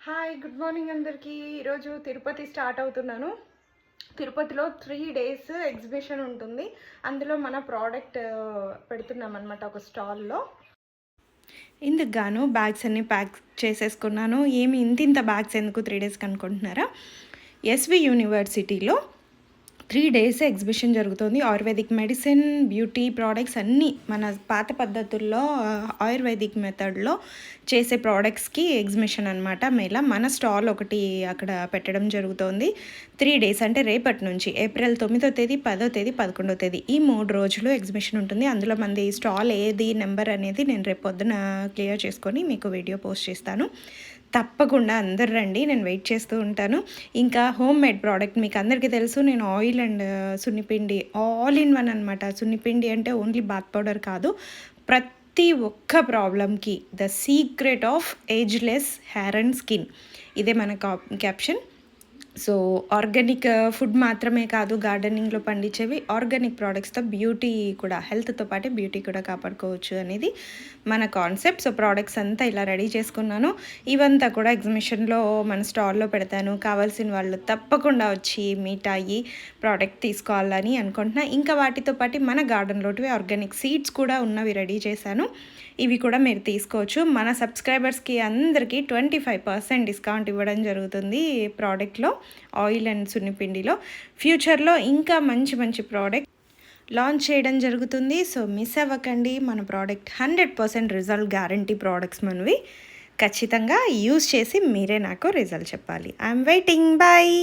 Hi good morning అందరికీ. ఈరోజు Tirupati start అవుతున్నాను. తిరుపతిలో 3 days ఎగ్జిబిషన్ ఉంటుంది. అందులో మన ప్రోడక్ట్ పెడుతున్నాం అనమాట ఒక స్టాల్లో. ఇందుకు గాను బ్యాగ్స్ అన్నీ ప్యాక్ చేసేసుకున్నాను. ఏమి ఇంత బ్యాగ్స్ ఎందుకు 3 days అనుకుంటున్నారా? ఎస్వి యూనివర్సిటీలో 3 days ఎగ్జిబిషన్ జరుగుతుంది. ఆయుర్వేదిక్ మెడిసిన్, బ్యూటీ ప్రోడక్ట్స్ అన్నీ మన పాత పద్ధతుల్లో ఆయుర్వేదిక్ మెథడ్లో చేసే ప్రోడక్ట్స్కి ఎగ్జిబిషన్ అనమాట. మేళ మన స్టాల్ ఒకటి అక్కడ పెట్టడం జరుగుతుంది. 3 days అంటే రేపటి నుంచి ఏప్రిల్ 9వ తేదీ, 10వ తేదీ, 11వ తేదీ ఈ 3 రోజులు ఎగ్జిబిషన్ ఉంటుంది. అందులో మంది స్టాల్ ఏది నెంబర్ అనేది నేను రేపు పొద్దున క్లియర్ చేసుకొని మీకు వీడియో పోస్ట్ చేస్తాను. తప్పకుండా అందరు రండి, నేను వెయిట్ చేస్తూ ఉంటాను. ఇంకా హోమ్ మేడ్ ప్రోడక్ట్ మీకు అందరికీ తెలుసు, నేను ఆయిల్ అండ్ సున్నిపిండి ఆల్ ఇన్ వన్ అనమాట. సున్నిపిండి అంటే ఓన్లీ బాత్ పౌడర్ కాదు, ప్రతి ఒక్క ప్రాబ్లమ్కి the secret of ageless hair and skin, ఇదే మన క్యాప్షన్. సో ఆర్గానిక్ ఫుడ్ మాత్రమే కాదు, గార్డెనింగ్లో పండించేవి ఆర్గానిక్ ప్రోడక్ట్స్తో బ్యూటీ కూడా, హెల్త్తో పాటే బ్యూటీ కూడా కాపాడుకోవచ్చు అనేది మన కాన్సెప్ట్. సో ప్రోడక్ట్స్ అంతా ఇలా రెడీ చేసుకున్నాను. ఇవంతా కూడా ఎగ్జిబిషన్లో మన స్టాల్లో పెడతాను. కావాల్సిన వాళ్ళు తప్పకుండా వచ్చి మీట్ అయ్యి ప్రోడక్ట్ తీసుకోవాలని అనుకుంటున్నా. ఇంకా వాటితో పాటు మన గార్డెన్లోటివి ఆర్గానిక్ సీడ్స్ కూడా ఉన్నవి రెడీ చేశాను. ఇవి కూడా మీరు తీసుకోవచ్చు. మన సబ్స్క్రైబర్స్కి అందరికీ 25% డిస్కౌంట్ ఇవ్వడం జరుగుతుంది ప్రోడక్ట్లో, ఆయిల్ అండ్ సున్నిపిండిలో. ఫ్యూచర్లో ఇంకా మంచి ప్రోడక్ట్ లాంచ్ చేయడం జరుగుతుంది. సో మిస్ అవ్వకండి. మన ప్రోడక్ట్ 100% రిజల్ట్ గ్యారంటీ ప్రోడక్ట్స్ మనవి. ఖచ్చితంగా యూజ్ చేసి మీరే నాకు రిజల్ట్ చెప్పాలి. I'm waiting. బాయ్.